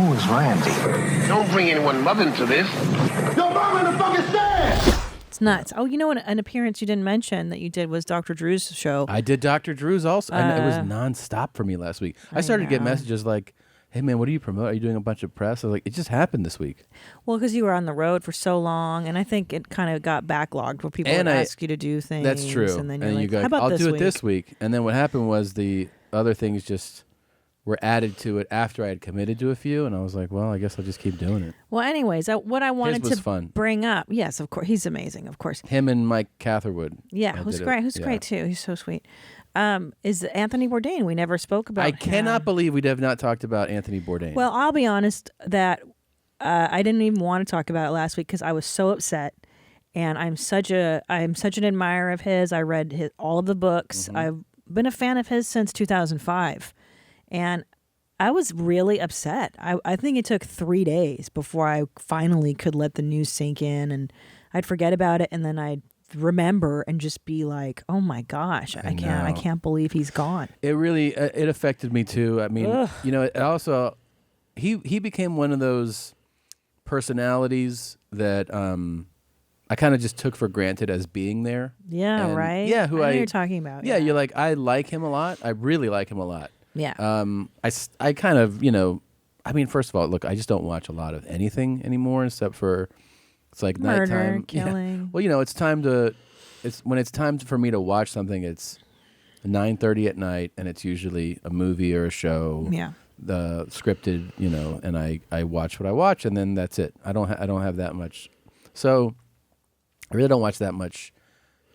Who is Randy? Don't bring anyone mother into this. Yo, mom in the fucking stand! It's nuts. Oh, you know, an appearance you didn't mention that you did was Dr. Drew's show. I did Dr. Drew's also, and it was nonstop for me last week. I started to get messages like, hey, man, what do you promote? Are you doing a bunch of press? I was like, it just happened this week. Well, because you were on the road for so long, and I think it kind of got backlogged where people would ask you to do things. That's true. And then you're like, how about I'll do it this week. And then what happened was the other things just were added to it after I had committed to a few, and I was like, well, I guess I'll just keep doing it. Well, anyways, what I wanted to bring up, yes, of course, he's amazing, of course. Him and Mike Catherwood. Yeah, who's great. Who's great too. He's so sweet. Is Anthony Bourdain. We never spoke about him. I cannot believe we have not talked about Anthony Bourdain. Well, I'll be honest that I didn't even want to talk about it last week because I was so upset. And I'm such an admirer of his. I read all of the books. Mm-hmm. I've been a fan of his since 2005. And I was really upset. I think it took 3 days before I finally could let the news sink in, and I'd forget about it, and then I'd remember and just be like, "Oh my gosh, I can't believe he's gone." It really it affected me too. I mean, you know, it also he became one of those personalities that I kind of just took for granted as being there. Yeah, right. Yeah, I know you're talking about. Yeah, you're like, I like him a lot. I really like him a lot. Yeah. I kind of, you know, I mean, first of all, look, I just don't watch a lot of anything anymore except for it's like murder, nighttime. killing. Yeah. Well, you know, when it's time for me to watch something, it's 9:30 at night, and it's usually a movie or a show. Yeah. The scripted, you know, and I watch what I watch, and then that's it. I don't have that much. So I really don't watch that much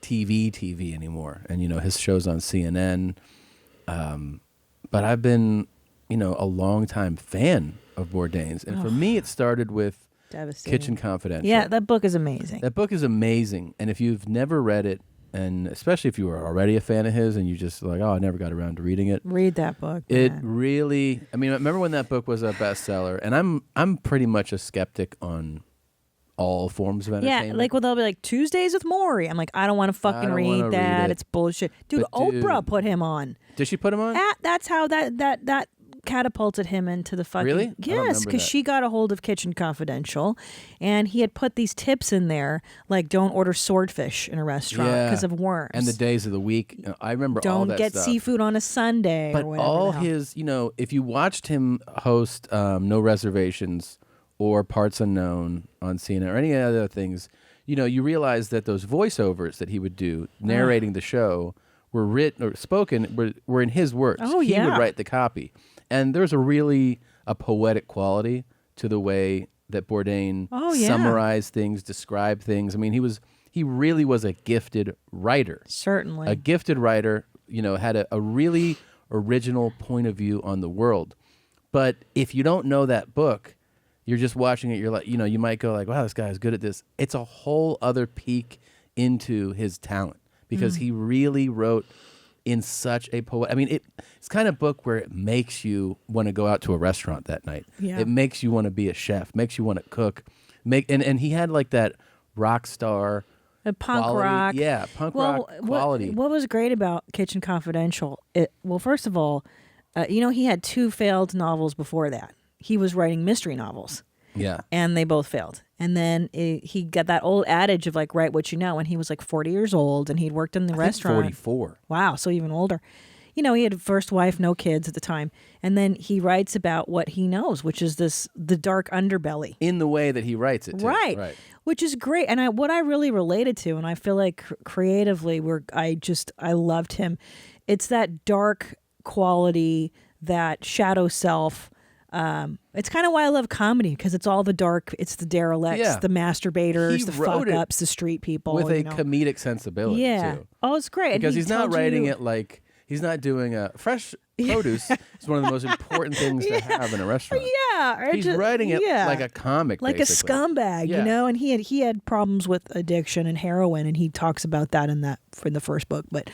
TV anymore. And, you know, his show's on CNN. But I've been, you know, a long time fan of Bourdain's. And for me, it started with Kitchen Confidential. Yeah, that book is amazing. That book is amazing. And if you've never read it, and especially if you were already a fan of his and you just like, oh, I never got around to reading it. Read that book. It really, I mean, remember when that book was a bestseller? And I'm pretty much a skeptic on all forms of entertainment. Yeah, like, well, they'll be like, Tuesdays with Maury. I'm like, I don't want to fucking read that. It's bullshit. Dude, Oprah put him on. Did she put him on? That's how that catapulted him into the fucking... Really? Yes, because she got a hold of Kitchen Confidential, and he had put these tips in there, like don't order swordfish in a restaurant because of worms. And the days of the week. I remember all that stuff. Don't get seafood on a Sunday but or whatever. All his, you know, if you watched him host No Reservations or Parts Unknown on CNN or any other things, you know, you realize that those voiceovers that he would do narrating the show were written or spoken were in his words. Oh, he would write the copy. And there's a poetic quality to the way that Bourdain summarized things, described things. I mean, he really was a gifted writer. Certainly. A gifted writer, you know, had a really original point of view on the world. But if you don't know that book, you're just watching it, you're like, you know, you might go like, wow, this guy is good at this. It's a whole other peek into his talent because he really wrote in such a I mean, it's kind of book where it makes you want to go out to a restaurant that night. Yeah. It makes you want to be a chef, makes you want to cook. And he had like that rock star a punk quality. rock. Yeah, punk rock quality. What was great about Kitchen Confidential, well, first of all, you know, he had 2 failed novels before that. He was writing mystery novels. Yeah. And they both failed. And then he got that old adage of like, write what you know. And he was like 40 years old and he'd worked in the restaurant. 44. Wow. So even older. You know, he had a first wife, no kids at the time. And then he writes about what he knows, which is the dark underbelly. In the way that he writes it, too. Right. Which is great. And what I really related to, and I feel like creatively, I loved him. It's that dark quality, that shadow self. It's kind of why I love comedy, because it's all the dark, it's the derelicts, the masturbators, the fuck-ups, the street people. With a comedic sensibility, too. Oh, it's great. Because he's not writing it like... He's not doing fresh produce. It's one of the most important things to have in a restaurant. Yeah. He's writing it like a comic, like basically. A scumbag, you know? And he had problems with addiction and heroin, and he talks about that in the first book. But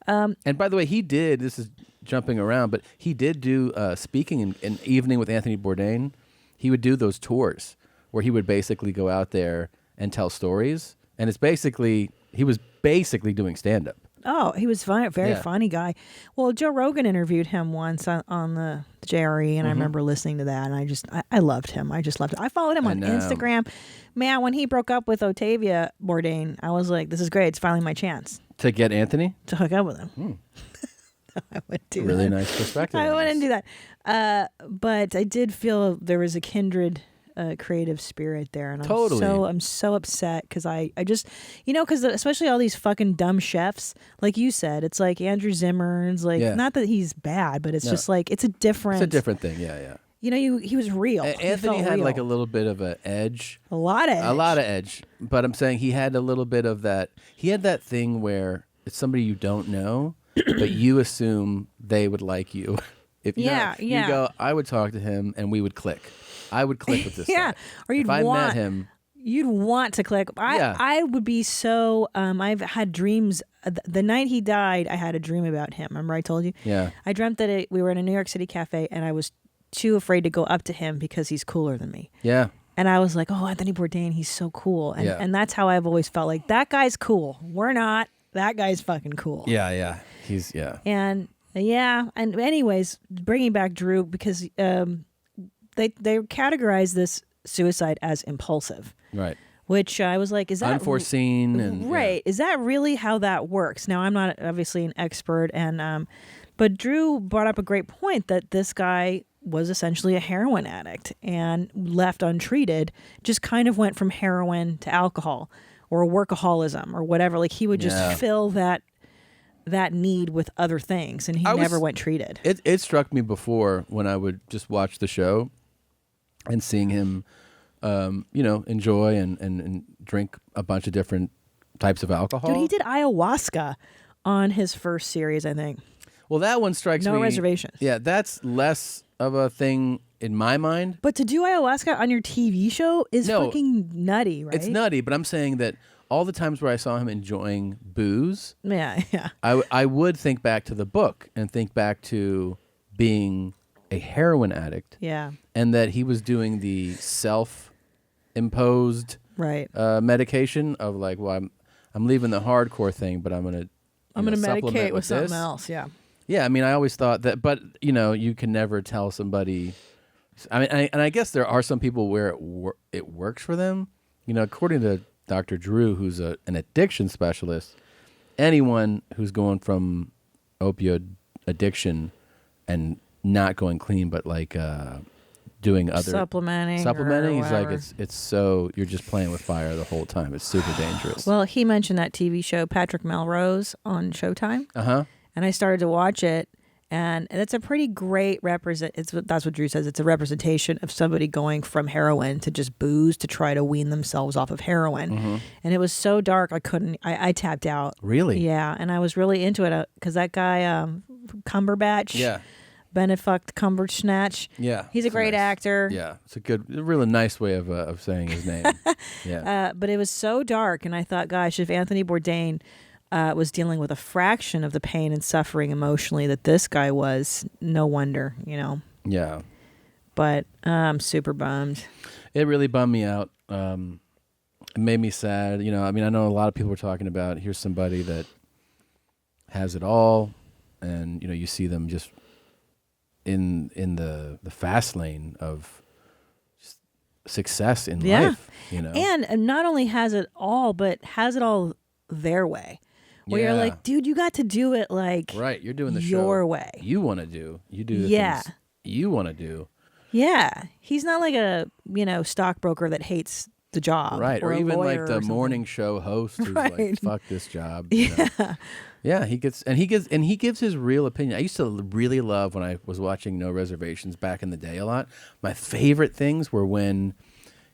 and by the way, this is jumping around, but he did do speaking in Evening with Anthony Bourdain. He would do those tours where he would basically go out there and tell stories. And he was basically doing stand-up. Oh, he was fun, very Yeah. funny guy. Well, Joe Rogan interviewed him once on the JRE, and I remember listening to that, and I loved him. I just loved him. I followed him on know. Instagram. Man, when he broke up with Octavia Bourdain, I was like, this is great. It's finally my chance To get Anthony? to hook up with him. I wouldn't do Really that. nice perspective. I on wouldn't this. do that. But I did feel there was a kindred creative spirit there, and Totally. I'm so upset because I just because especially all these fucking dumb chefs, like you said, it's like Andrew Zimmern's like Yeah. not that he's bad, but it's No. just like it's a different. It's a different thing. Yeah. He was real. He Anthony felt had real. like a little bit of an edge. a lot of A lot of edge. But I'm saying he had a little bit of that. He had that thing where it's somebody you don't know, but you assume they would like you. If you Yeah, you yeah. go, I would talk to him and we would click. I would click with this Yeah, guy. or you'd if I want- met him, You'd want to click. Yeah. I would be so. I've had dreams. The night he died, I had a dream about him. Remember I told you? Yeah. I dreamt that we were in a New York City cafe, and I was too afraid to go up to him because he's cooler than me. yeah. And I was like, oh, Anthony Bourdain, he's so cool. And, Yeah. and that's how I've always felt like that guy's cool. We're not. That guy's fucking cool. Yeah. He's, yeah. And and anyways, bringing back Drew because they categorize this suicide as impulsive, Right. which I was like, is that Unforeseen and right? Is that really how that works? Now, I'm not obviously an expert, and but Drew brought up a great point that this guy was essentially a heroin addict and left untreated, just kind of went from heroin to alcohol or workaholism or whatever. Like he would Yeah. just fill that need with other things, and he never went treated. It struck me before when I would just watch the show and seeing him, enjoy and drink a bunch of different types of alcohol. Dude, he did ayahuasca on his first series, I think. Well, that one strikes me. No reservations. Yeah, that's less of a thing in my mind. But to do ayahuasca on your TV show is No, fucking nutty, right? It's nutty, but I'm saying that all the times where I saw him enjoying booze, Yeah. I would think back to the book and think back to being a heroin addict. Yeah. And that he was doing the self-imposed Right. medication of like, well, I'm leaving the hardcore thing, but I'm gonna supplement medicate with something this. else. Yeah. Yeah, I mean, I always thought that, but you can never tell somebody. I mean, I guess there are some people where it works for them. According to Dr. Drew, who's an addiction specialist, anyone who's going from opioid addiction and not going clean, but like doing other Supplementing. he's like whatever. it's so you're just playing with fire the whole time. It's super dangerous. Well, he mentioned that TV show Patrick Melrose on Showtime, and I started to watch it, and it's a pretty great that's what Drew says. It's a representation of somebody going from heroin to just booze to try to wean themselves off of heroin, and it was so dark I tapped out. Really? Yeah, and I was really into it because that guy Cumberbatch. Yeah. Benedict Cumberbatch. Yeah, He's a it's great nice. actor. Yeah, it's a really nice way of saying his name. Yeah, But it was so dark, and I thought, gosh, if Anthony Bourdain was dealing with a fraction of the pain and suffering emotionally that this guy was, no wonder, yeah. But I'm super bummed. It really bummed me out. It made me sad. I mean, I know a lot of people were talking about here's somebody that has it all, and you see them just in the fast lane of just success in life. And not only has it all, but has it all their way. Where you're Yeah. like, dude, you got to do it like Right, you're doing the your show way. you want to do. You do the Yeah. things you want to do. Yeah. He's not like a, stockbroker that hates the job. Right, or a even lawyer like or the something. morning show host who's like, Right. "Fuck this job." Yeah, he gives his real opinion. I used to really love when I was watching No Reservations back in the day a lot. My favorite things were when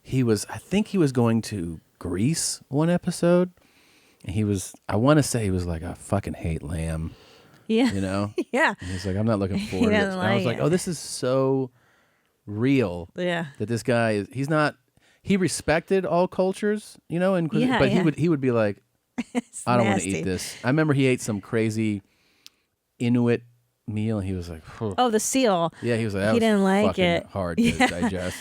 I think he was going to Greece one episode, and I want to say he was like, "I fucking hate lamb," Yeah. Yeah. And he's like, "I'm not looking forward to it." doesn't And I was like like, it. "Oh, this is so real." Yeah. That this guy he's not. He respected all cultures, and Yeah, but yeah. he would be like, I don't want to nasty. eat this. I remember he ate some crazy Inuit meal. And he was like, Oh, the seal. yeah, he was like, that he was didn't like fucking it. hard to digest.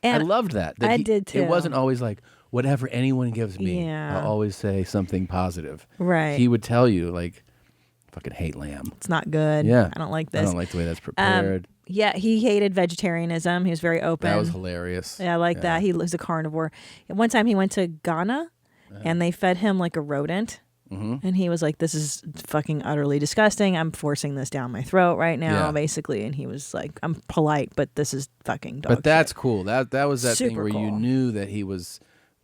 And I loved that. I he- did too. It wasn't always like, whatever anyone gives me, Yeah. I'll always say something positive. Right. He would tell you, like, fucking hate lamb. It's not good. Yeah. I don't like this. I don't like the way that's prepared. Yeah, he hated vegetarianism. He was very open. That was hilarious. Yeah, I like that. He was a carnivore. One time he went to Ghana and they fed him like a rodent. And he was like, this is fucking utterly disgusting. I'm forcing this down my throat right now, basically. And he was like, I'm polite, but this is fucking dog But that's shit. cool. That was that thing Super where you cool. knew that he was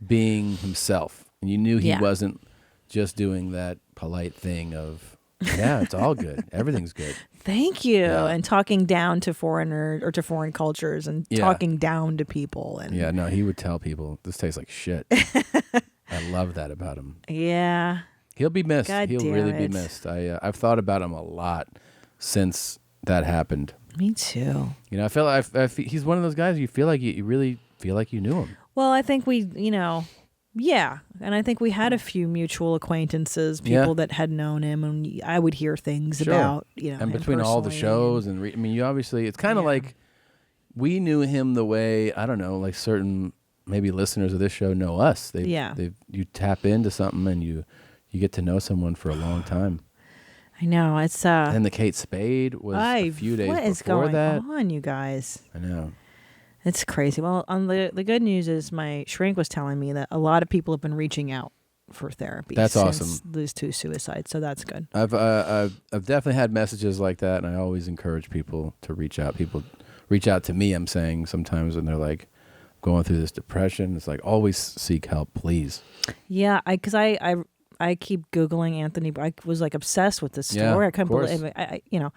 being himself. And you knew he wasn't just doing that polite thing of, yeah, it's all good. Everything's good. Thank you. Yeah. And talking down to foreigners or to foreign cultures and talking down to people. And Yeah, no, he would tell people, this tastes like shit. I love that about him. yeah. He'll be missed. God He'll damn really be it. missed. I've thought about him a lot since that happened. Me too. You know, he's one of those guys you feel like you really feel like you knew him. Well, I think we, yeah. And I think we had a few mutual acquaintances, people that had known him, and I would hear things about, and him between all the personally. shows and I mean, you obviously, it's kind of like we knew him the way, I don't know, like certain maybe listeners of this show know us. You tap into something and you get to know someone for a long time. I know. It's And the Kate Spade was a few days what is before going that. on, you guys? I know. It's crazy. Well, on the good news is my shrink was telling me that a lot of people have been reaching out for therapy. That's since awesome. These 2 suicides, so that's good. I've definitely had messages like that, and I always encourage people to reach out. People reach out to me. I'm saying sometimes when they're like going through this depression, it's like always seek help, please. Yeah, because I keep Googling Anthony. I was like obsessed with this story. Yeah, I couldn't of course. believe it.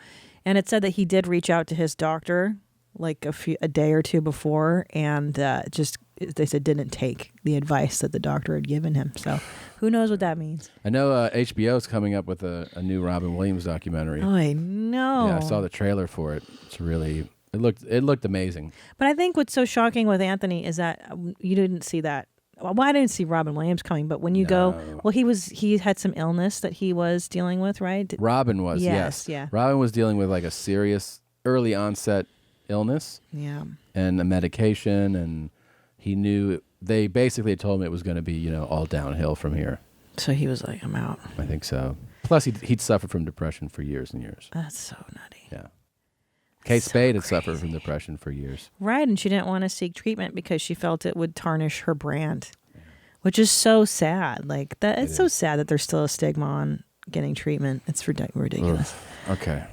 And it said that he did reach out to his doctor like a day or two before, and they said didn't take the advice that the doctor had given him. So who knows what that means? I know HBO's coming up with a new Robin Williams documentary. Oh, I know. Yeah, I saw the trailer for it. It's really it looked amazing. But I think what's so shocking with Anthony is that you didn't see that. Well, I didn't see Robin Williams coming, but when you go, well, he had some illness that he was dealing with, right? Robin was, yes. Yeah. Robin was dealing with like a serious early onset illness. Yeah. And a medication, and he knew they basically told him it was going to be, all downhill from here. So he was like, I'm out. I think so. Plus, he'd suffered from depression for years and years. That's so nutty. Yeah. Kate Spade had suffered from depression for years. Right, and she didn't want to seek treatment because she felt it would tarnish her brand, which is so sad. Like that, it's so sad that there's still a stigma on getting treatment. It's ridiculous. Okay.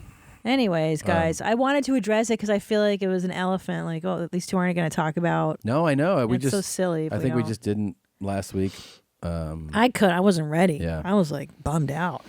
Anyways, guys, I wanted to address it because I feel like it was an elephant. Like, oh, these 2 aren't going to talk about. No, I know. It's so silly. I think we just didn't last week. I wasn't ready. Yeah. I was like bummed out.